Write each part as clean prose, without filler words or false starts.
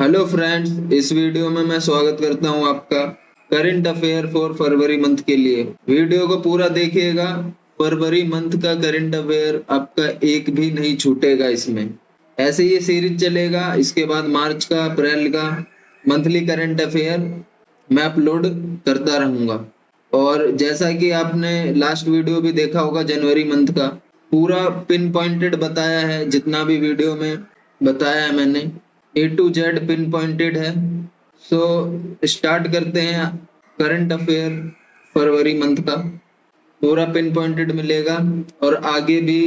Hello friends, इस video में मैं स्वागत करता हूं आपका current affair for February month के लिए। वीडियो को पूरा देखिएगा। फरवरी मंथ का करंट अफेयर आपका एक भी नहीं छूटेगा। इसमें ऐसे ये सीरीज चलेगा। इसके बाद मार्च का, अप्रैल का मंथली करंट अफेयर मैं अपलोड करता रहूंगा। और जैसा कि आपने लास्ट वीडियो भी देखा होगा, जनवरी मंथ का पूरा पिन पॉइंटेड बताया है। जितना भी वीडियो में बताया है मैंने, A to Z pinpointed है। सो स्टार्ट करते हैं। करंट अफेयर फरवरी मंथ का पूरा पिन पॉइंटेड मिलेगा। और आगे भी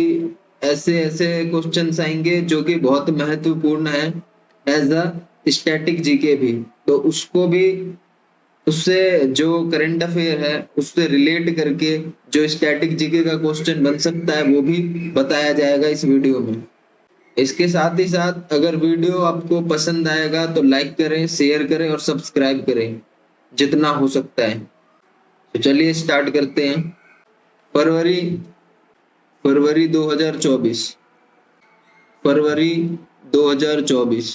ऐसे ऐसे क्वेश्चंस आएंगे जो कि बहुत महत्वपूर्ण है एज अ स्टैटिक जीके भी। तो उसको भी, उससे जो करंट अफेयर है उससे रिलेट करके जो स्टैटिक जीके का क्वेश्चन बन सकता है वो भी बताया जाएगा इस वीडियो में। इसके साथ ही साथ अगर वीडियो आपको पसंद आएगा तो लाइक करें, शेयर करें और सब्सक्राइब करें जितना हो सकता है। तो चलिए स्टार्ट करते हैं। फरवरी फरवरी 2024 फरवरी 2024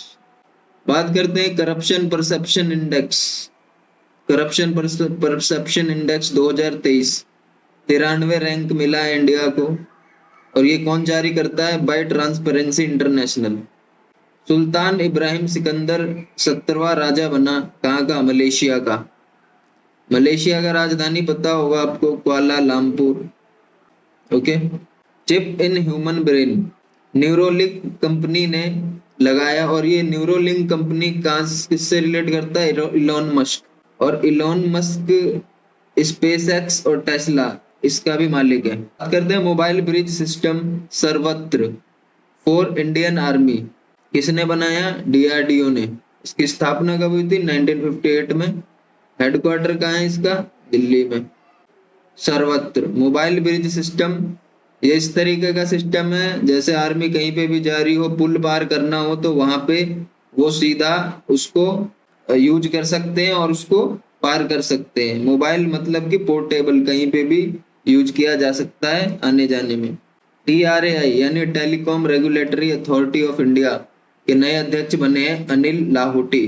बात करते हैं corruption perception index. Corruption perception index 2023 93 rank मिला है इंडिया को। और ये कौन जारी करता है? By transparency international. Sultan Ibrahim Sikandar 17वां राजा बना। कहाँ का? मलेशिया का। मलेशिया का राजधानी पता होगा आपको, कुआला Lumpur. Okay. Chip in human brain Neuralink company ने लगाया। और ये न्यूरोलिंक कंपनी कहाँ, किससे रिलेट करता है? Elon Musk. और इलॉन मस्क स्पेसएक्स और टेस्ला इसका भी मालिक है। बात करते हैं मोबाइल ब्रिज सिस्टम सर्वत्र फॉर इंडियन आर्मी। किसने बनाया? डीआरडीओ ने। इसकी स्थापना कब हुई थी? 1958 में। हेडक्वार्टर कहाँ है इसका? दिल्ली में। सर्वत्र मोबाइल ब्रिज सिस्टम, ये इस तरीके का सिस्टम है जैसे आर्मी कहीं पे भी जा रही हो, पुल पार करना हो तो वहां पे वो सीधा उसको यूज कर सकते हैं और उसको पार कर सकते हैं। मोबाइल मतलब कि पोर्टेबल, कहीं पे भी यूज किया जा सकता है आने जाने में। TRAI यानी telecom regulatory authority of India के नए अध्यक्ष बने हैं अनिल लाहोटी।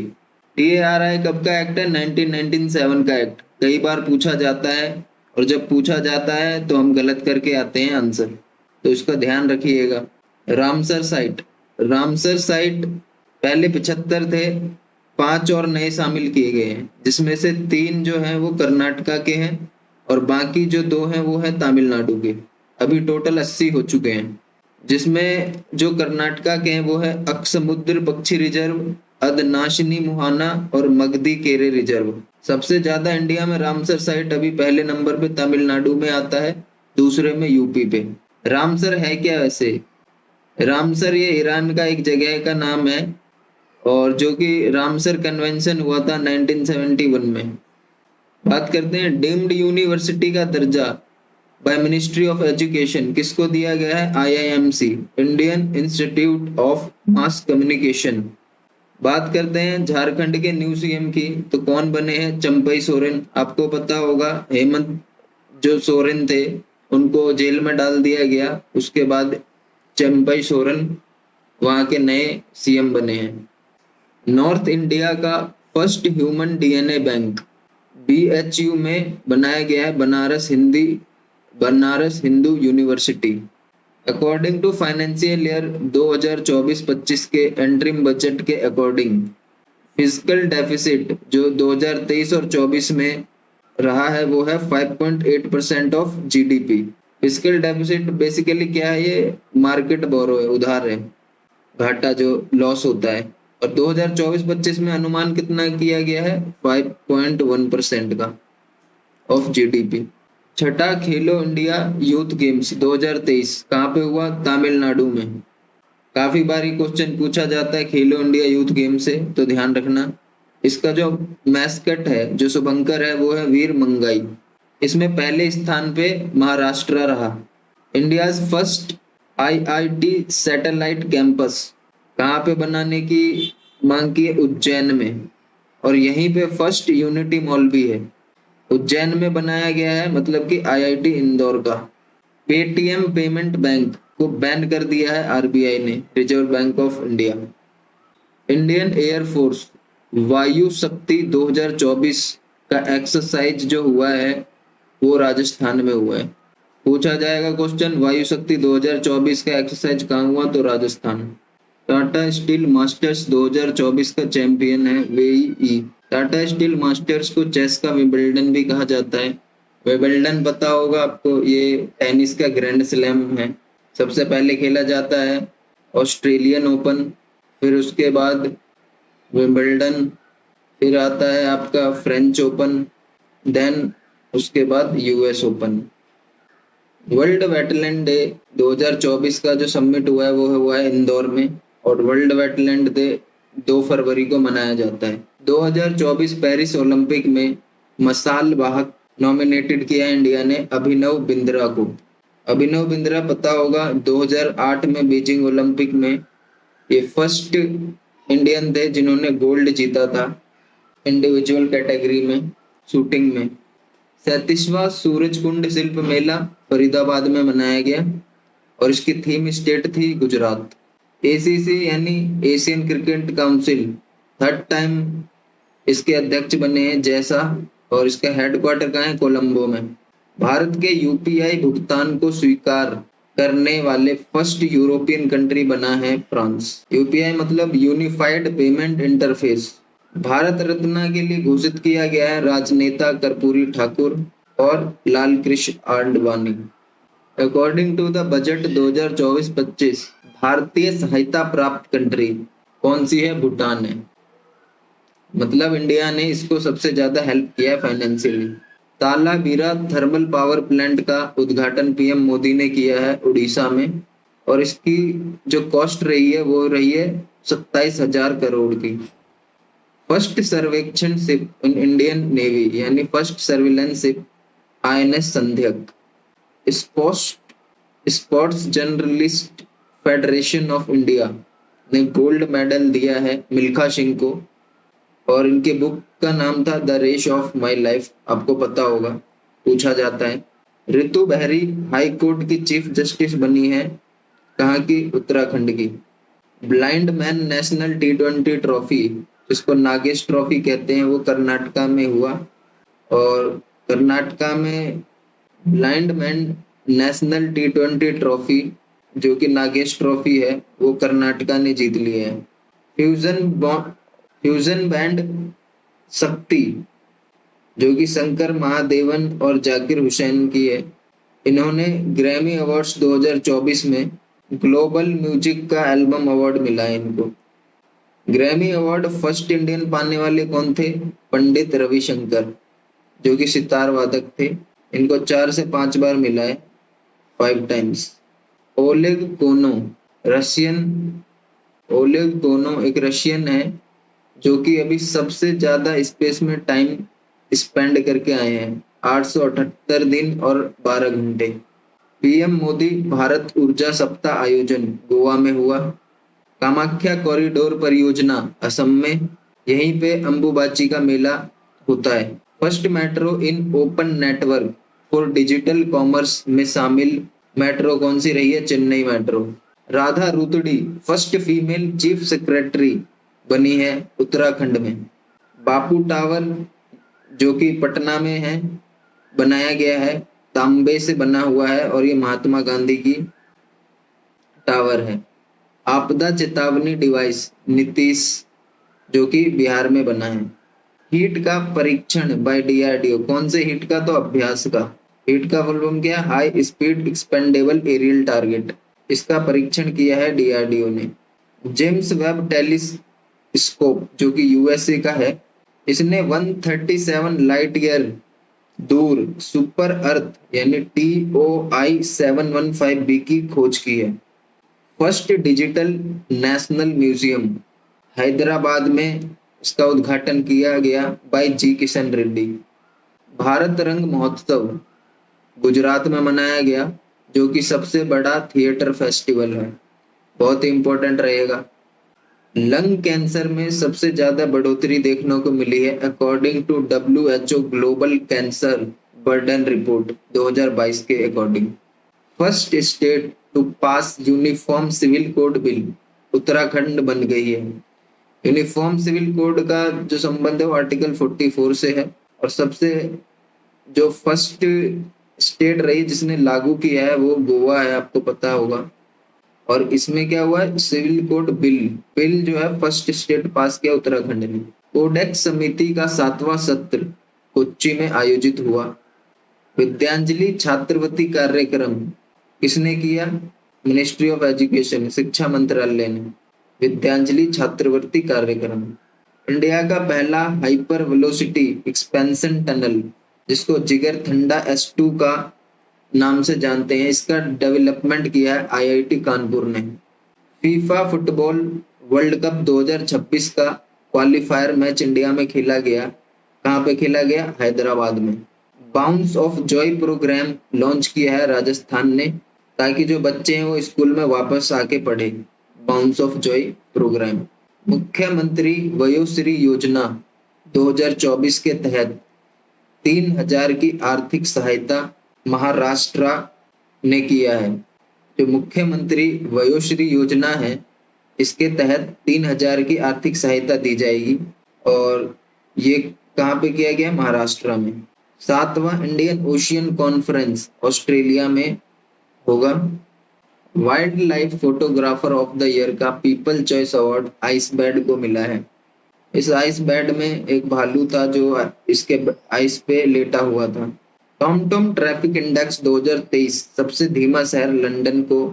TRAI कब का एक्ट है? 1997 का एक्ट। कई बार पूछा जाता है और जब पूछा जाता है तो हम गलत करके आते हैं आंसर, तो इसका ध्यान रखिएगा। रामसर साइट, रामसर साइट पहले 75 थे, 5 और नए शामिल किए गए हैं, जिसमें से 3 जो हैं वो कर्नाटका के हैं और बाकी जो 2 हैं वो हैं तमिलनाडु के। अभी टोटल 80 हो चुके हैं, जिसमें जो कर्नाटका के हैं वो है अकसमुद्र पक्षी रिजर्व, अदनाशिनी मुहाना और मगधी केरे रिजर्व। सबसे ज्यादा इंडिया में रामसर साइट अभी पहले नंबर पे तमिलनाडु में आता है, दूसरे में यूपी पे। रामसर है क्या वैसे? रामसर ये ईरान का एक जगह का नाम है और जो कि रामसर कन्वेंशन हुआ था 1971 में। बात करते हैं डीम्ड यूनिवर्सिटी का दर्जा बाय मिनिस्ट्री ऑफ एजुकेशन किसको दिया गया है? IIMC, Indian institute of mass communication. बात करते हैं झारखंड के न्यू सीएम की, तो कौन बने हैं? चंपई सोरेन। आपको पता होगा हेमंत जो सोरेन थे उनको जेल में डाल दिया गया, उसके बाद चंपई सोरेन वहां के नए सीएम बने हैं। नॉर्थ इंडिया का first human DNA bank BHU में बनाया गया है, Banaras Hindu University. According to financial year 2024-25 के एंट्रीम बजट के अकॉर्डिंग फिजिकल डेफिसिट जो 2023 और 24 में रहा है वो है 5.8% of GDP। Physical deficit basically क्या है? ये मार्केट बोरो है, उधार है, घाटा जो लॉस होता है। और 2024-25 में अनुमान कितना किया गया है? 5.1% का ऑफ GDP। छठा खेलो इंडिया यूथ गेम्स 2023 कहाँ पे हुआ? तमिलनाडु में। काफी बार क्वेश्चन पूछा जाता है खेलो इंडिया यूथ गेम से, तो ध्यान रखना। इसका जो मैस्कट है, जो शुभंकर है, वो है वीर मंगाई। इसमें पहले स्थान पे महाराष्ट्र रहा। India first IIT satellite campus कहाँ पे बनाने की मांग की है? उज्जैन में। और यहीं पे फर्स्ट यूनिटी मॉल भी है, उज्जैन में बनाया गया है, मतलब कि IIT इंदौर का। पेटीएम पेमेंट बैंक को बैन कर दिया है RBI ने, reserve bank of India. Indian air force वायु शक्ति 2024 का एक्सरसाइज जो हुआ है वो राजस्थान में हुआ है। पूछा जाएगा क्वेश्चन, वायु शक्ति 2024 का एक्सरसाइज कहाँ हुआ, तो राजस्थान। टाटा स्टील मास्टर्स 2024 का चैंपियन है वेई। टाटा स्टील मास्टर्स को चेस का विंबलडन भी कहा जाता है। विंबलडन पता होगा आपको, ये टेनिस का ग्रैंड स्लैम है। सबसे पहले खेला जाता है ऑस्ट्रेलियन ओपन, फिर उसके बाद विंबलडन, फिर आता है आपका फ्रेंच ओपन, देन उसके बाद US open. World wetland day 2024 का जो समिट हुआ है वो हुआ है इंदौर में, और वर्ल्ड वेटलैंड डे 2 फरवरी को मनाया जाता है। 2024 पेरिस ओलंपिक में मसाल वाहक नॉमिनेटेड किया इंडिया ने अभिनव बिंद्रा को। अभिनव बिंद्रा पता होगा 2008 में बीजिंग ओलंपिक में ये फर्स्ट इंडियन थे जिन्होंने गोल्ड जीता था इंडिविजुअल कैटेगरी में शूटिंग में। 37वां सूरजकुंड शिल्प मेला फरीदाबाद में मनाया गया और इसकी थीम स्टेट थी गुजरात। एसीसी यानी Asian cricket council third time इसके अध्यक्ष बने हैं जैसा, और इसका हेडक्वार्टर कहाँ है, कोलंबो में। भारत के यूपीआई भुगतान को स्वीकार करने वाले फर्स्ट यूरोपियन कंट्री बना है फ्रांस। यूपीआई मतलब unified payment interface. Bharat Ratna के लिए घोषित किया गया है राजनेता कर्पूरी ठाकुर और Lal Krishna Advani. According to the budget 2024-25 भारतीय सहायता प्राप्त कंट्री कौन सी है, भूटान है। मतलब इंडिया ने इसको सबसे ज्यादा हेल्प किया है financially. Talabira thermal power plant का उद्घाटन पीएम मोदी ने किया है उड़ीसा में, और इसकी जो कॉस्ट रही है वो रही है 27,000 करोड़ की। फर्स्ट सर्वेक्षण शिप इन इंडियन नेवी यानी first surveillance ship INS Sandhayak. Sports journalist federation of India ने गोल्ड मेडल दिया है मिल्खा सिंह को, और इनके बुक का नाम था the race of my life, आपको पता होगा, पूछा जाता है। रितु बहरी हाई कोर्ट की चीफ जस्टिस बनी है, कहाँ की, उत्तराखंड की। Blind man national T20 trophy जिसको नागेश ट्रॉफी कहते हैं वो कर्नाटका में हुआ, और कर्नाटका में blind man national T20 trophy जो कि नागेश ट्रॉफी है वो कर्नाटका ने जीत लिया है। फ्यूजन बैंड शक्ति जो कि शंकर महादेवन और जाकिर हुसैन की है, इन्होंने ग्रैमी अवार्ड्स 2024 में ग्लोबल म्यूजिक का एल्बम अवार्ड मिला है इनको। ग्रैमी अवार्ड फर्स्ट इंडियन पाने वाले कौन थे, पंडित रविशंकर जो कि सितार वादक थे, इनको 4 से 5 बार मिला है, 5 टाइम्स। ओलेग कोनो एक रशियन है जो कि अभी सबसे ज्यादा स्पेस में टाइम स्पेंड करके आए हैं, 878 दिन और 12 घंटे। पीएम मोदी भारत ऊर्जा सप्ताह आयोजन गोवा में हुआ। कामाख्या कॉरिडोर परियोजना असम में, यहीं पे अंबुबाची का मेला होता है। First metro in open network for digital commerce में शामिल मेट्रो कौन सी रही है, Chennai metro. Radha Raturi first female chief secretary बनी है उत्तराखंड में। बापू टावर जो कि पटना में है बनाया गया है, तांबे से बना हुआ है और ये महात्मा गांधी की टावर है। आपदा चेतावनी डिवाइस नीतीश जो कि बिहार में बना है। हीट का परीक्षण बाय डीआरडीओ, कौन से हीट का, तो अभ्यास का। हीट का फुल फॉर्म क्या है, high speed expendable aerial target, इसका परीक्षण किया है डीआरडीओ ने। जेम्स वेब टेलीस्कोप जो कि यूएसए का है, इसने 137 लाइट ईयर दूर सुपर अर्थ यानी TOI 715b की खोज की है। First digital national museum Hyderabad में इसका उद्घाटन किया गया बाय जी किशन रेड्डी। भारत रंग महोत्सव गुजरात में मनाया गया जो कि सबसे बड़ा थिएटर फेस्टिवल है, बहुत ही इंपॉर्टेंट रहेगा। लंग कैंसर में सबसे ज्यादा बढ़ोतरी देखने को मिली है according to WHO global cancer burden report 2022 के according. First state to pass uniform civil code bill Uttarakhand बन गई है। यूनिफॉर्म सिविल कोड का जो संबंध है वो आर्टिकल 44 से है। और सबसे जो फर्स्ट स्टेट रही जिसने लागू किया है वो गोवा है, आपको पता होगा। और इसमें क्या हुआ है, सिविल कोड बिल जो है फर्स्ट स्टेट पास किया उत्तराखंड ने। कोडेक्स समिति का 7वां सत्र कोच्चि में आयोजित हुआ। विद्यांजलि छात्रवृत्ति कार्यक्रम किसने किया, मिनिस्ट्री ऑफ एजुकेशन, शिक्षा मंत्रालय ने विद्यांजलि छात्रवृत्ति कार्यक्रम। इंडिया का पहला हाइपर वेलोसिटी एक्सपेंशन टनल जिसको जिगर थंडा S2 का नाम से जानते हैं, इसका डेवलपमेंट किया है IIT कानपुर ने। फीफा फुटबॉल वर्ल्ड कप 2026 का क्वालिफायर मैच इंडिया में खेला गया। कहाँ पे खेला गया, हैदराबाद में। Bounce of joy programme launch किया है राजस्थान ने, ताकि जो बच्चे हैं वो स्कूल में वापस आके पढ़े। Bounce of joy programme. मुख्यमंत्री वयोश्री योजना 2024 के तहत 3,000 की आर्थिक सहायता महाराष्ट्र ने किया है। जो मुख्यमंत्री वयोश्री योजना है इसके तहत 3,000 की आर्थिक सहायता दी जाएगी और ये कहाँ पे किया गया, महाराष्ट्र में। 7वां इंडियन ओशियन कॉन्फ्रेंस ऑस्ट्रेलिया में होगा। Wild life photographer of the year का पीपल चॉइस अवार्ड आइसबैर्ड को मिला है। इस आइसबैर्ड में एक भालू था जो इसके आइस पे लेटा हुआ था। टॉमटॉम ट्रैफिक इंडेक्स 2023 सबसे धीमा शहर लंदन को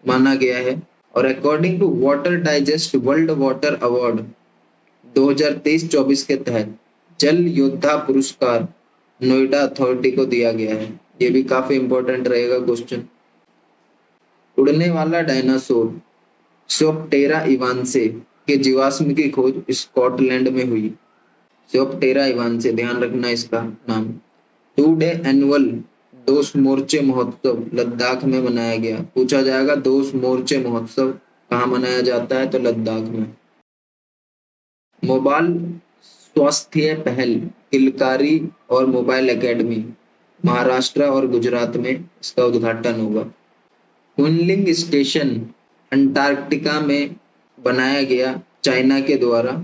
माना गया है। और according to water digest world water award 2023-24 के तहत जल योद्धा पुरस्कार नोएडा अथॉरिटी को दिया गया है। ये भी काफी इंपॉर्टेंट रहेगा क्वेश्चन। उड़ने वाला डायनासोर सियोप्टेरा इवांसे के जीवाश्म की खोज स्कॉटलैंड में हुई। सियोप्टेरा इवांसे, ध्यान रखना इसका नाम। 2 डे एनुअल दोस्त मोर्चे महोत्सव लद्दाख में मनाया गया। पूछा जाएगा दोस्त मोर्चे महोत्सव कहाँ मनाया जाता है, तो लद्दाख में। मोबाइल स्वास्थ्य पहल किलकारी और मोबाइल एकेडमी महाराष्ट्र और गुजरात में इसका उद्घाटन होगा। कुनलिंग स्टेशन अंटार्कटिका में बनाया गया चाइना के द्वारा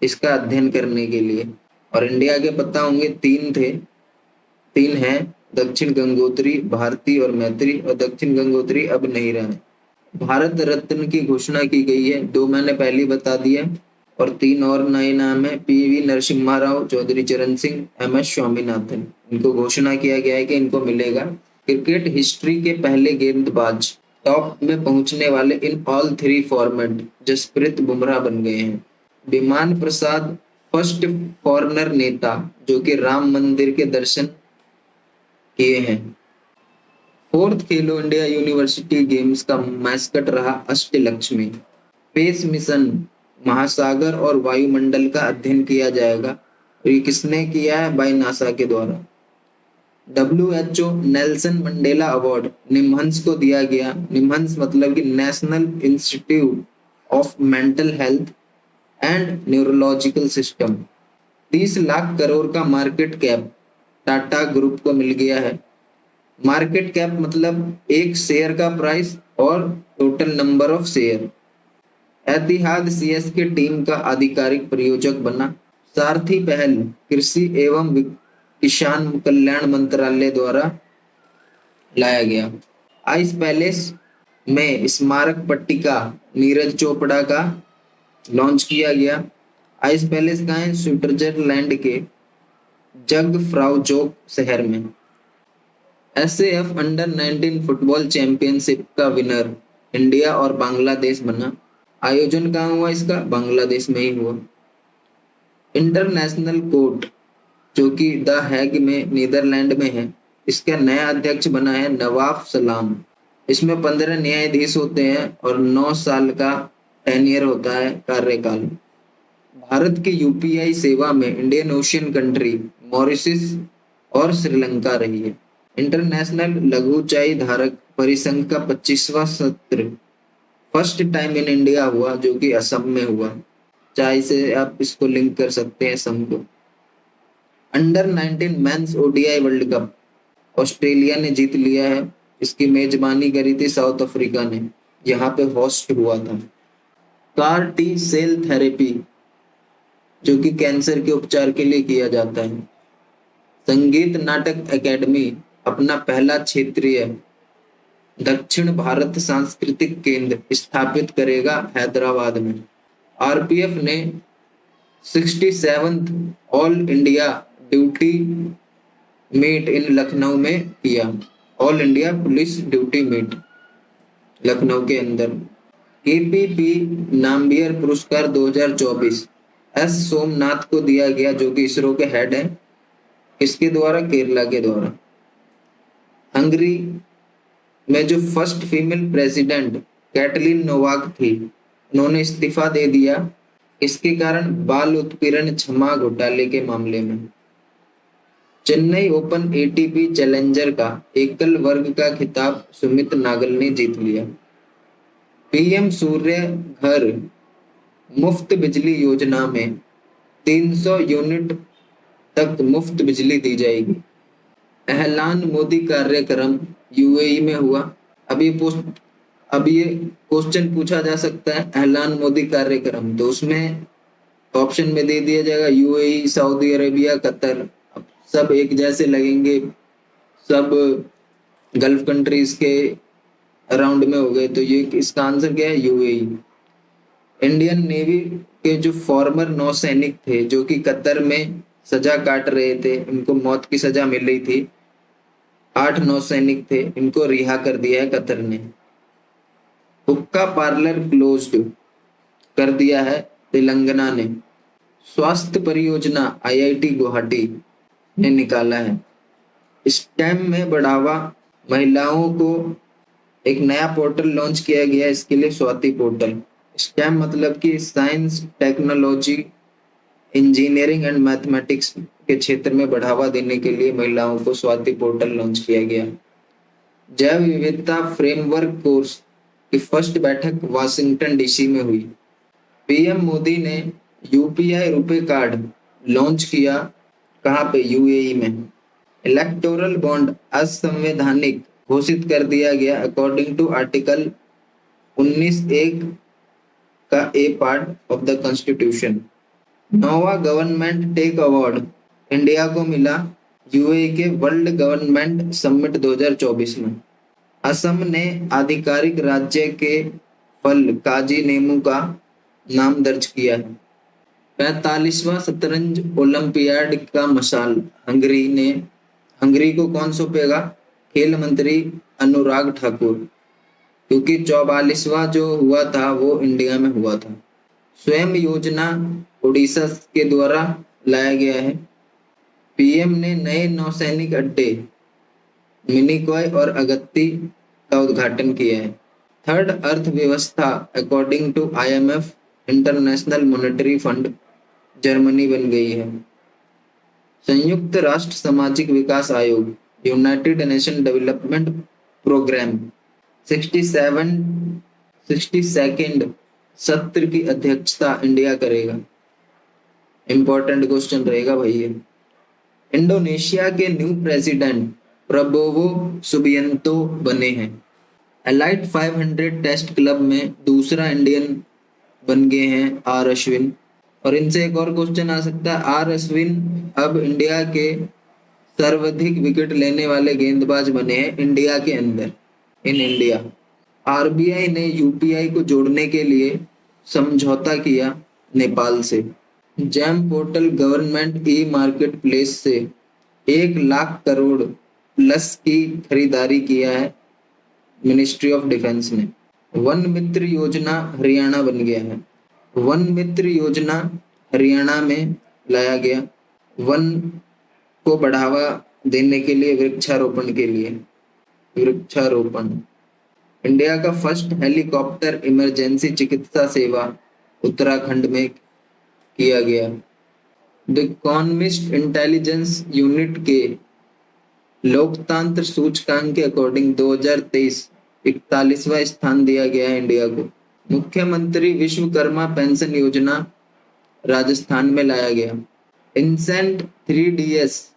इसका अध्ययन करने के लिए। और इंडिया के पता होंगे 3 हैं, दक्षिण गंगोत्री, भारती और मैत्री। और दक्षिण गंगोत्री अब नहीं रहा है। भारत रत्न की घोषणा की गई है, 2 मैंने पहले बता दिया। और 3 और नए नाम है, PV नरसिम्हा राव, चौधरी चरण सिंह, MS स्वामीनाथन। इनको घोषणा किया गया है कि इनको मिलेगा। क्रिकेट हिस्ट्री के पहले गेंदबाज टॉप में पहुंचने वाले in all 3 format Jasprit Bumrah बन गए हैं। विमान प्रसाद फर्स्ट फॉरेनर नेता जो कि राम मंदिर के दर्शन किए हैं। 4th खेलो इंडिया यूनिवर्सिटी गेम्स का मैस्कट रहा अष्टलक्ष्मी। स्पेस मिशन महासागर और वायुमंडल का अध्ययन किया जाएगा। और ये किसने किया है, बाय नासा के द्वारा। WHO Nelson Mandela award NIMHANS को दिया गया। निमहंस मतलब कि national institute of mental health and neurological system. 30 lakh crore का मार्केट कैप टाटा ग्रुप को मिल गया है। मार्केट कैप मतलब एक शेयर का प्राइस और total number of share. Etihad CSK team का आधिकारिक प्रयोजक बना। सारथी पहल कृषि एवं किसान कल्याण मंत्रालय द्वारा लाया गया। आइस पैलेस में स्मारक पट्टिका नीरज चोपड़ा का लॉन्च किया गया। आइस पैलेस कहाँ है, स्विट्जरलैंड के जगफ्राउजोक शहर में। SAF अंडर 19 फुटबॉल चैंपियनशिप का विनर इंडिया और बांग्लादेश बना। आयोजन कहाँ हुआ इसका, बांग्लादेश में ही हुआ। इंटरनेशनल कोर्ट जो कि द हैग में नीदरलैंड में है, इसका नया अध्यक्ष बना है नवाफ सलाम। इसमें 15 न्यायाधीश होते हैं और 9 साल का टेन्योर होता है कार्यकाल। भारत की UPI सेवा में इंडियन ओशियन कंट्री मॉरिशस और श्रीलंका रही है। इंटरनेशनल लघु चाय धारक परिसंघ का 25वां सत्र फर्स्ट टाइम इन इंडिया हुआ, जो कि असम में हुआ। चाय से आप इसको लिंक कर सकते हैं असम को। Under 19 men's ODI world cup Australia ने जीत लिया है। इसकी मेजबानी करी थी साउथ अफ्रीका ने, यहाँ पे होस्ट हुआ था। कार टी सेल थेरेपी, जो कि कैंसर के उपचार के लिए किया जाता है। संगीत नाटक अकेडमी अपना पहला क्षेत्रीय दक्षिण भारत सांस्कृतिक केंद्र स्थापित करेगा हैदराबाद में। आरपीएफ ने 67th all India duty meet in Lucknow में किया। All India police duty meet Lucknow के अंदर। केपीपी नाम्बियर पुरस्कार 2024 एस सोमनाथ को दिया गया, जो कि इसरो के हेड है। इसके द्वारा, केरला के द्वारा। हंगरी में जो first female president Katalin Novak थी, उन्होंने इस्तीफा दे दिया। इसके कारण बाल उत्पीड़न क्षमा घोटाले के मामले में। चेन्नई ओपन एटीपी चैलेंजर का एकल वर्ग का खिताब सुमित नागल ने जीत लिया। पीएम सूर्य घर मुफ्त बिजली योजना में 300 यूनिट तक मुफ्त बिजली दी जाएगी। एहलान मोदी कार्यक्रम यूएई में हुआ। अब ये क्वेश्चन पूछा जा सकता है, एहलान मोदी कार्यक्रम, तो उसमें ऑप्शन में दे दिया जाएगा यूएई, सऊदी अरेबिया, कतर। अब सब एक जैसे लगेंगे, सब गल्फ कंट्रीज के अराउंड में हो गए, तो ये इसका आंसर क्या है? यूएई। इंडियन नेवी के जो फॉर्मर नौसैनिक थे, जो कि कतर में सजा काट रहे थे, इनको मौत की सजा मिल रही थी, 8 नौसैनिक थे, इनको रिहा कर दिया है कतर ने। हुक्का पार्लर क्लोज्ड कर दिया है तेलंगाना ने। स्वास्थ्य परियोजना आईआईटी गुवाहाटी ने निकाला है। स्टेम में बढ़ावा, महिलाओं को एक नया पोर्टल लॉन्च किया गया, इसके लिए स्वाति पोर्टल। स्टेम मतलब कि science, technology, engineering and mathematics के क्षेत्र में बढ़ावा देने के लिए महिलाओं को स्वाति पोर्टल लॉन्च किया गया। जैव विविधता फ्रेमवर्क कोर्स की फर्स्ट बैठक वाशिंगटन डीसी में हुई। पीएम मोदी ने यूपीआई रुपए कार्ड लॉन्च किया, कहाँ पे? यूएई में। इलेक्टोरल बॉन्ड असंवैधानिक घोषित कर दिया गया अकॉर्डिंग टू आर्टिकल 19(1) का a part of the constitution. Nova government tech award India को मिला यूएई के वर्ल्ड गवर्नमेंट समिट 2024 में। असम ने आधिकारिक राज्य के फल काजी नींबू का नाम दर्ज किया है। 45वां शतरंज ओलंपियाड का मशाल हंगरी को कौन सौंपेगा? खेल मंत्री अनुराग ठाकुर, क्योंकि 44वां जो हुआ था वो इंडिया में हुआ था। स्वयं योजना उड़ीसा के द्वारा लाया गया है। पीएम ने नए नौसैनिक अड्डे मिनिकॉय और अगत्ती का उद्घाटन किया है। थर्ड अर्थव्यवस्था according to IMF International Monetary Fund Germany बन गई है। संयुक्त राष्ट्र सामाजिक विकास आयोग United nation development programme 62nd सत्र की अध्यक्षता इंडिया करेगा। इंपॉर्टेंट क्वेश्चन रहेगा भाई ये। इंडोनेशिया के न्यू प्रेसिडेंट प्रबोवो सुबियंतो बने हैं। एलाइट 500 टेस्ट क्लब में दूसरा इंडियन बन गए हैं आर अश्विन। और इनसे एक और क्वेश्चन आ सकता है, आर अश्विन अब इंडिया के सर्वाधिक विकेट लेने वाले गेंदबाज बने हैं इंडिया के अंदर, इन इंडिया। आरबीआई ने यूपीआई को जोड़ने के लिए समझौता किया नेपाल से। GeM portal government e market place से 1 लाख करोड़ प्लस की खरीदारी किया है मिनिस्ट्री ऑफ डिफेंस ने। वन मित्र योजना हरियाणा बन गया है। वन मित्र योजना हरियाणा में लाया गया, वन को बढ़ावा देने के लिए, वृक्षारोपण के लिए। वृक्षारोपण। इंडिया का फर्स्ट हेलीकॉप्टर इमरजेंसी चिकित्सा सेवा उत्तराखंड में किया गया। द इकोनॉमिस्ट इंटेलिजेंस यूनिट के लोकतंत्र सूचकांक के अकॉर्डिंग 2023 41वां स्थान दिया गया है इंडिया को। मुख्यमंत्री विश्वकर्मा पेंशन योजना राजस्थान में लाया गया। इनसेंट 3DS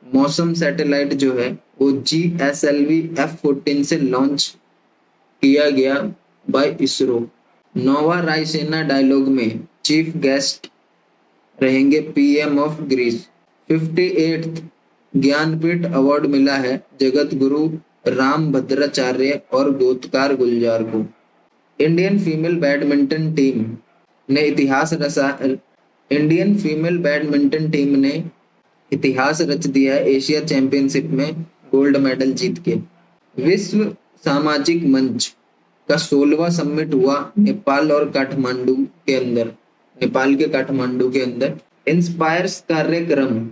मौसम सैटेलाइट जो है वो GSLV F-14 से लॉन्च किया गया बाय इसरो। नोवा रायसीना डायलॉग में चीफ गेस्ट रहेंगे PM of Greece. 58th Jnanpith award मिला है जगत गुरु राम भद्राचार्य और गोतकार गुलजार को। इंडियन फीमेल बैडमिंटन टीम ने इतिहास रचा इंडियन फीमेल बैडमिंटन टीम ने इतिहास रच दिया है एशिया चैंपियनशिप में गोल्ड मेडल जीत के। विश्व सामाजिक मंच का 16वां समिट हुआ नेपाल के काठमांडू के अंदर। इंस्पायर्स कार्यक्रम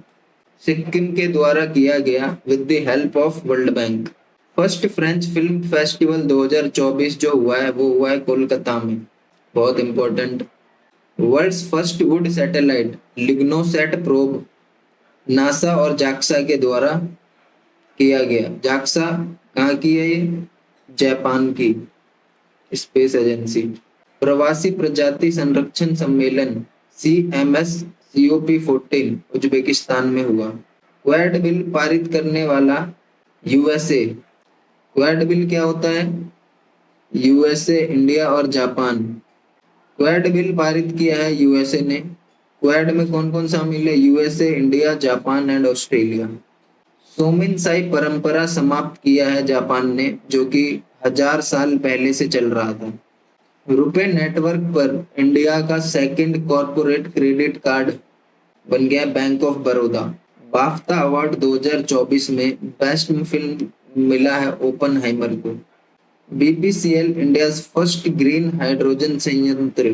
सिक्किम के द्वारा किया गया with the help of world bank. First French film festival 2024 जो हुआ है वो हुआ है कोलकाता में, बहुत important. World's first wood satellite LignoSat probe NASA और जाक्सा के द्वारा किया गया। जाक्सा कहाँ की है ये? जापान की स्पेस एजेंसी। प्रवासी प्रजाति संरक्षण सम्मेलन CMS-COP14 उज्बेकिस्तान में हुआ। क्वाड बिल पारित करने वाला यूएसए। क्वाड बिल क्या होता है? यूएसए, इंडिया और जापान। क्वाड बिल पारित किया है यूएसए ने। क्वाड में कौन कौन शामिल है? USA, India, Japan and Australia. Sominsai परंपरा समाप्त किया है जापान ने, जो कि 1000 साल पहले से चल रहा था। रुपे नेटवर्क पर इंडिया का सेकंड कॉर्पोरेट क्रेडिट कार्ड बन गया bank of Baroda. BAFTA award 2024 में बेस्ट फिल्म मिला है ओपनहाइमर को। BPCL India first green hydrogen संयंत्र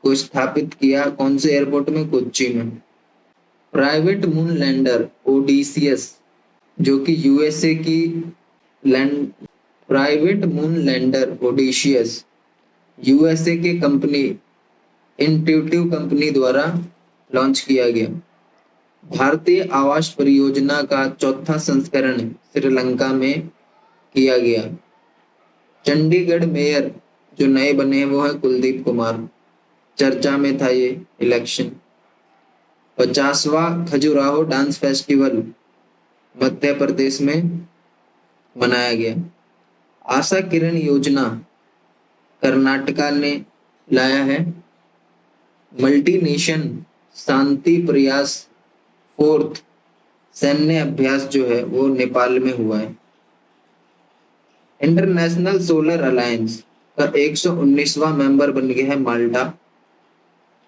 को स्थापित किया कौन से एयरपोर्ट में? कोच्चि में। प्राइवेट मून लैंडर ओडिसियस जो कि यूएसए की प्राइवेट मून लैंडर ओडिशियस यूएसए के कंपनी इंट्यूटिव कंपनी द्वारा लॉन्च किया गया। भारतीय आवास परियोजना का चौथा संस्करण श्रीलंका में किया गया। चंडीगढ़ मेयर जो नए बने हैं वो है कुलदीप कुमार, चर्चा में था ये election. 50वां Khajuraho dance festival Madhya Pradesh में मनाया गया। आशा किरण योजना कर्नाटका ने लाया है। मल्टी नेशन शांति प्रयास 4th सैन्य अभ्यास जो है वो नेपाल में हुआ है। इंटरनेशनल सोलर अलायंस का 119वां मेंबर बन गया है माल्टा।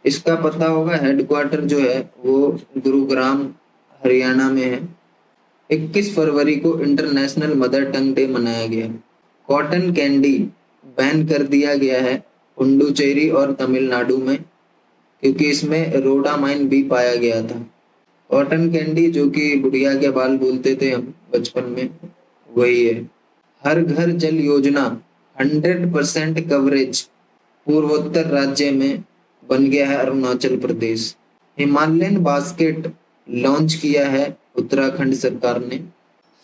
इसका पता होगा, हेडक्वार्टर जो है वो गुरुग्राम हरियाणा में है। 21 फरवरी को इंटरनेशनल मदर टंग डे मनाया गया। कॉटन कैंडी बैन कर दिया गया है पुडुचेरी और तमिलनाडु में, क्योंकि इसमें रोडामाइन भी पाया गया था। कॉटन कैंडी जो कि बुढ़िया के बाल बोलते थे हम बचपन में, वही है। हर घर जल योजना 100% कवरेज पूर्वोत्तर राज्य में बन गया है Arunachal Pradesh. Himalayan basket launch किया है उत्तराखंड सरकार ने।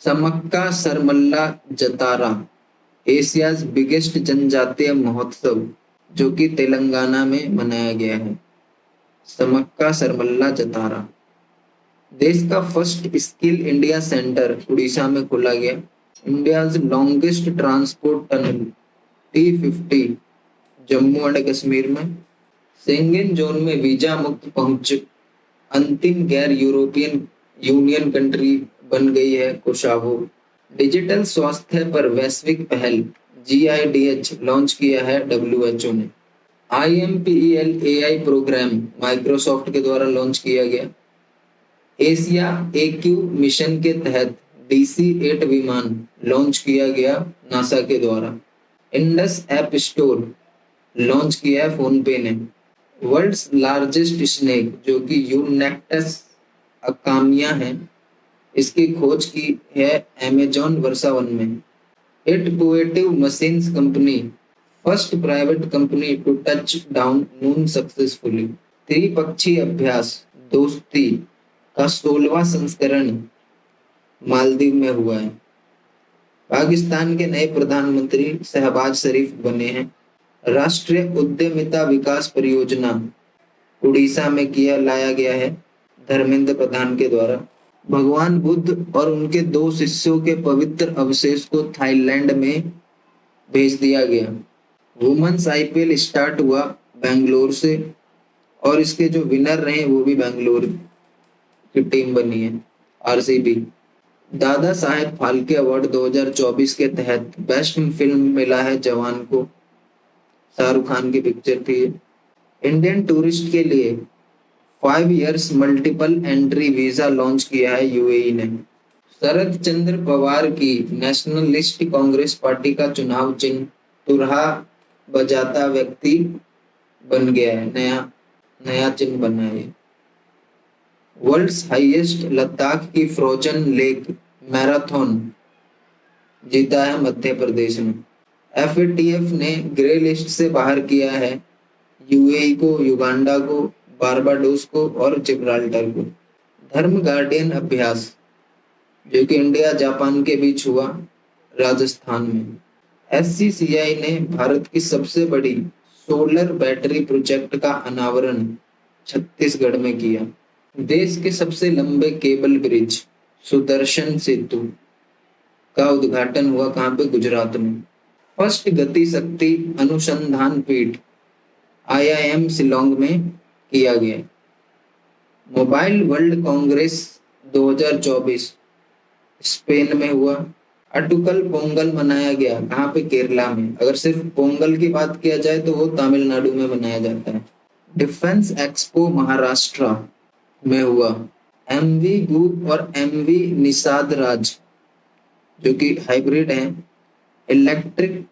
समक्का सरमल्ला जतारा एशियाज बिगेस्ट जनजातीय महोत्सव जो कि तेलंगाना में मनाया गया है। समक्का सरमल्ला जतारा। देश का first skill India centre Orissa में खोला गया। India's longest transport tunnel T50 Jammu and Kashmir में। शेंगेन जोन में वीजा मुक्त पहुंच अंतिम गैर यूरोपियन यूनियन कंट्री बन गई है कोसावो। डिजिटल स्वास्थ्य पर वैश्विक पहल GIDH लॉन्च किया है WHO ने। IMPEL AI प्रोग्राम माइक्रोसॉफ्ट के द्वारा लॉन्च किया गया। एशिया AQ मिशन के तहत DC-8 विमान लॉन्च किया गया नासा के द्वारा। इंडस ऐप स्टोर लॉन्च किया है फोन पे ने। वर्ल्ड्स लार्जेस्ट स्नेक जो कि यूनेक्टस अकामिया है, इसकी खोज की है अमेजॉन वर्षावन में। Intuitive machines company first private company to touch down moon successfully. त्रिपक्षीय अभ्यास दोस्ती का 16वां संस्करण मालदीव में हुआ है। पाकिस्तान के नए प्रधानमंत्री शहबाज शरीफ बने हैं। राष्ट्रीय उद्यमिता विकास परियोजना उड़ीसा में लाया गया है धर्मेंद्र प्रधान के द्वारा। भगवान बुद्ध और उनके 2 शिष्यों के पवित्र अवशेष को थाईलैंड में भेज दिया गया। वुमेन्स आईपीएल स्टार्ट हुआ बेंगलोर से और इसके जो विनर रहे वो भी बेंगलोर की टीम बनी है, आरसीबी। दादा साहेब फाल्के अवार्ड 2024 के तहत बेस्ट फिल्म मिला है जवान को, शाहरुख खान की पिक्चर थी। इंडियन टूरिस्ट के लिए 5 years multiple entry visa launch किया है यूएई ने। शरद चंद्र पवार की नेशनलिस्ट कांग्रेस पार्टी का चुनाव चिन्ह तुरहा बजाता व्यक्ति बन गया है, नया नया चिन्ह बना है। वर्ल्ड्स हाईएस्ट लद्दाख की फ्रोजन लेक मैराथन जीता है मध्य प्रदेश ने। एफएटीएफ ने ग्रे लिस्ट से बाहर किया है यूएई को, युगांडा को, बारबाडोस को और जिब्राल्टर को। धर्म गार्डियन अभ्यास जो कि इंडिया जापान के बीच हुआ राजस्थान में। एससीसीआई ने भारत की सबसे बड़ी सोलर बैटरी प्रोजेक्ट का अनावरण छत्तीसगढ़ में किया। देश के सबसे लंबे केबल ब्रिज सुदर्शन सेतु का उद्घाटन हुआ कहाँ पे? गुजरात में। फर्स्ट गति शक्ति अनुसंधान पीठ आईआईएम शिलोंग में किया गया। मोबाइल वर्ल्ड कांग्रेस 2024 स्पेन में हुआ। अटुकल पोंगल मनाया गया कहाँ पे? केरला में। अगर सिर्फ पोंगल की बात किया जाए तो वो तमिलनाडु में मनाया जाता है। डिफेंस एक्सपो महाराष्ट्र में हुआ। एमवी गू और एमवी निषाद राज जो कि हाइब्रिड हैं, इलेक्ट्रिक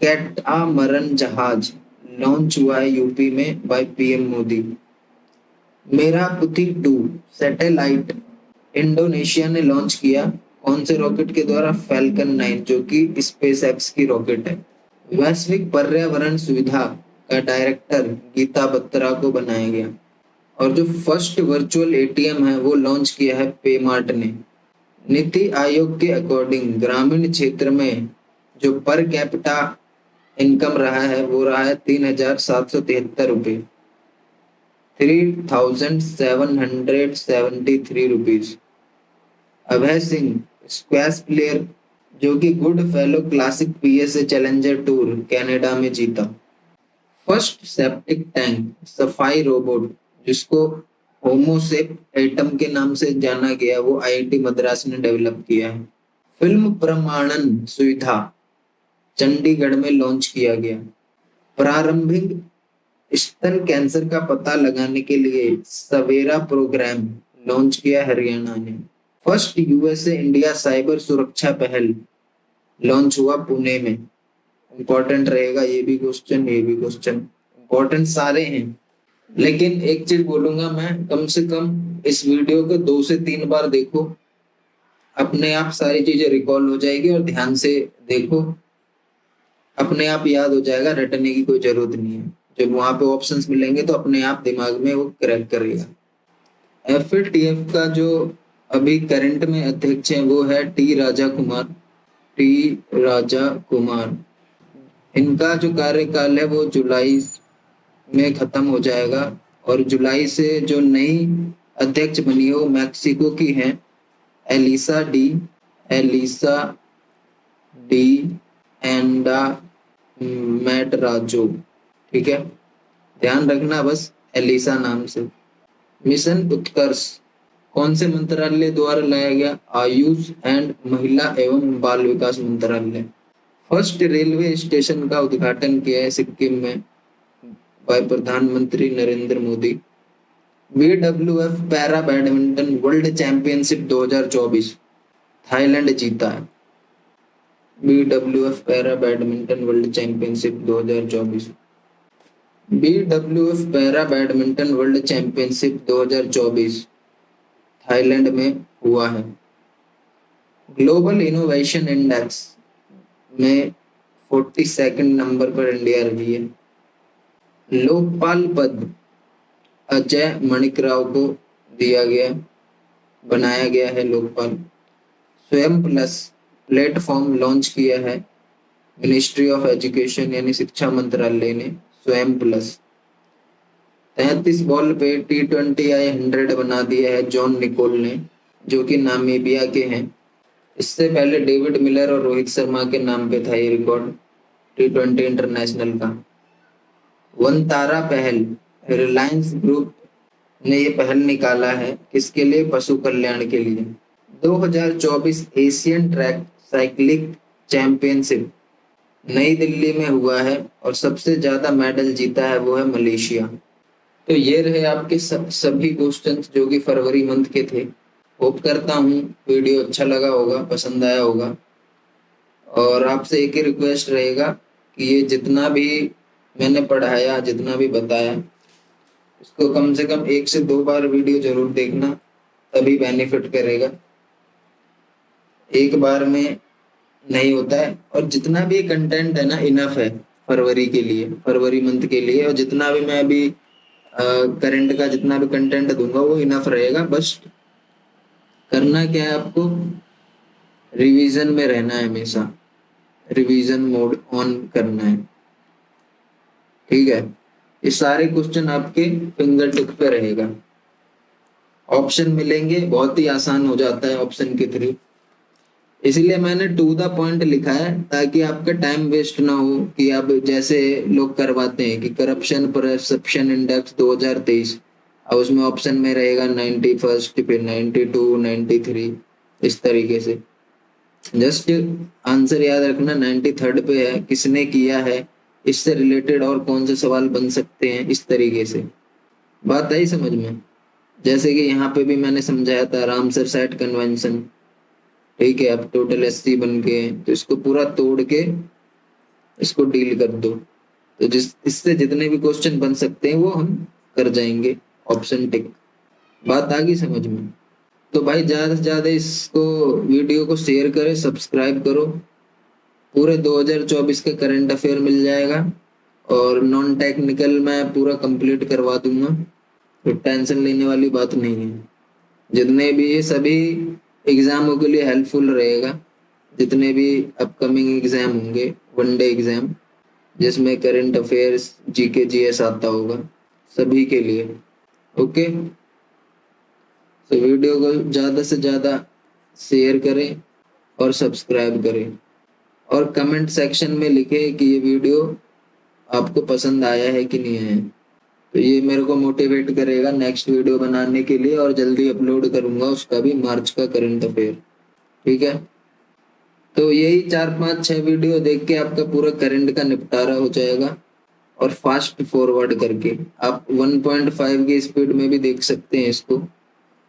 कैटमारन जहाज लॉन्च हुआ है यूपी में बाय पीएम मोदी। मेरा पुथी 2 सैटेलाइट इंडोनेशिया ने लॉन्च किया। कौन से रॉकेट के द्वारा? फैल्कन 9 जो कि स्पेस एक्स की रॉकेट है। वैश्विक पर्यावरण सुविधा का डायरेक्टर गीता बत्रा को बनाया गया। और जो फर्स्ट वर्चुअल एटीएम है वो लॉन्च किया है पेमार्ट ने। नीति आयोग के अकॉर्डिंग ग्रामीण क्षेत्र में जो पर कैपिटा इनकम रहा है वो रहा है 3,773 रुपये, 3,773 rupees. Abhay Singh squash player जो कि good fellow classic PSA challenger tour Canada में जीता। फर्स्ट सेप्टिक टैंक सफाई रोबोट जिसको होमोसेप एटम के नाम से जाना गया वो आईआईटी मद्रास ने डेवलप किया है। फिल्म प्रमाणन सुविधा चंडीगढ़ में लॉन्च किया गया। प्रारंभिक स्तन कैंसर का पता लगाने के लिए सवेरा प्रोग्राम लॉन्च किया हरियाणा ने। फर्स्ट यूएसए इंडिया साइबर सुरक्षा पहल लॉन्च हुआ पुणे में। इंपॉर्टेंट रहेगा ये भी क्वेश्चन, ये भी क्वेश्चन इंपॉर्टेंट सारे हैं। लेकिन एक चीज बोलूंगा मैं, कम से कम इस वीडियो को 2 से 3 बार देखो, अपने आप सारी चीजें रिकॉल हो जाएगी और ध्यान से देखो, अपने आप याद हो जाएगा, रटने की कोई जरूरत नहीं है। जब वहां पे ऑप्शंस मिलेंगे तो अपने आप दिमाग में वो क्रैक करेगा। एफएटीएफ का जो अभी करंट में अध्यक्ष है वो है टी राजा कुमार। इनका जो कार्यकाल है वो जुलाई में खत्म हो जाएगा और जुलाई से जो नई अध्यक्ष बनी है वो मैक्सिको की है एलिसा डी एंडा मैटराजो। ठीक है, ध्यान रखना बस एलिसा नाम से। मिशन उत्कर्ष कौन से मंत्रालय द्वारा लाया गया? आयुष एंड महिला एवं बाल विकास मंत्रालय। फर्स्ट रेलवे स्टेशन का उद्घाटन किया है सिक्किम में बाय प्रधानमंत्री Narendra Modi. BWF para badminton world championship 2024 Thailand जीता है। BWF para badminton world championship 2024 BWF para badminton world championship 2024 Thailand में हुआ है। ग्लोबल इनोवेशन इंडेक्स में 42nd नंबर पर इंडिया रही है। लोकपाल पद अजय मणिकराव को दिया गया, बनाया गया है लोकपाल। स्वयं प्लस प्लेटफॉर्म लॉन्च किया है मिनिस्ट्री ऑफ एजुकेशन यानी शिक्षा मंत्रालय ने। स्वयं प्लस 33 बॉल पे T20I 100 बना दिया है जॉन निकोल ने जो कि नामीबिया के हैं। इससे पहले डेविड मिलर और रोहित शर्मा के नाम पे था ये रिकॉर्ड। T20 इंटरनेशनल का। वनतारा पहल, रिलायंस ग्रुप ने ये पहल निकाला है किसके लिए? पशु कल्याण के लिए। 2024 एशियन ट्रैक साइक्लिंग चैंपियनशिप नई दिल्ली में हुआ है और सबसे ज्यादा मेडल जीता है वो है मलेशिया। तो ये रहे आपके सभी क्वेश्चंस जो कि फरवरी मंथ के थे। होप करता हूँ वीडियो अच्छा लगा होगा, पसंद आया होगा। और आपसे एक ही रिक्वेस्ट रहेगा कि ये जितना भी मैंने पढ़ाया, जितना भी बताया, उसको कम से कम 1 से 2 बार वीडियो जरूर देखना, तभी बेनिफिट करेगा। एक बार में नहीं होता है। और जितना भी कंटेंट है ना, इनफ है फरवरी के लिए, फरवरी मंथ के लिए। और जितना भी मैं अभी करंट का जितना भी कंटेंट दूंगा वो इनफ रहेगा। बस करना क्या है आपको? रिवीजन में रहना है, हमेशा रिवीजन मोड ऑन करना है। ठीक है, ये सारे क्वेश्चन आपके फिंगर टिप पे रहेगा। ऑप्शन मिलेंगे, बहुत ही आसान हो जाता है ऑप्शन के थ्रू। इसलिए मैंने टू द पॉइंट लिखा है ताकि आपका टाइम वेस्ट ना हो कि आप जैसे लोग करवाते हैं कि करप्शन परसेप्शन इंडेक्स 2023, और उसमें ऑप्शन में रहेगा 91, फिर 92, 93, इस तरीके से। जस्ट आंसर याद रखना 93rd पे है, किसने किया है, इससे रिलेटेड और कौन से सवाल बन सकते हैं, इस तरीके से। बात आई समझ में? जैसे कि यहाँ पे भी मैंने समझाया था रामसर साइट कन्वेंशन। ठीक है, अब टोटल 80 बन गए, तो इसको पूरा तोड़ के इसको डील कर दो। तो जिस इससे जितने भी क्वेश्चन बन सकते हैं वो हम कर जाएंगे। Option tick. बात आ गई समझ में? तो भाई ज्यादा से ज्यादा इसको वीडियो को शेयर करें, सब्सक्राइब करो। पूरे 2024 का करंट अफेयर मिल जाएगा और नॉन टेक्निकल मैं पूरा कंप्लीट करवा दूंगा, तो टेंशन लेने वाली बात नहीं है। जितने भी ये सभी एग्जामों के लिए हेल्पफुल रहेगा, जितने भी अपकमिंग एग्जाम होंगे, वनडे एग्जाम जिसमें करंट अफेयर्स, जीके, जीएस आता होगा, सभी के लिए। ओके, तो वीडियो को ज़्यादा से ज़्यादा शेयर करें और सब्सक्राइब करें, और कमेंट सेक्शन में लिखें कि ये वीडियो आपको पसंद आया है कि नहीं आया। तो ये मेरे को मोटिवेट करेगा नेक्स्ट वीडियो बनाने के लिए, और जल्दी अपलोड करूंगा उसका भी, मार्च का करंट अफेयर। ठीक है, तो यही 4, 5, 6 वीडियो देख के आपका पूरा करंट का निपटारा हो जाएगा। और फास्ट फॉरवर्ड करके आप 1.5 की स्पीड में भी देख सकते हैं इसको।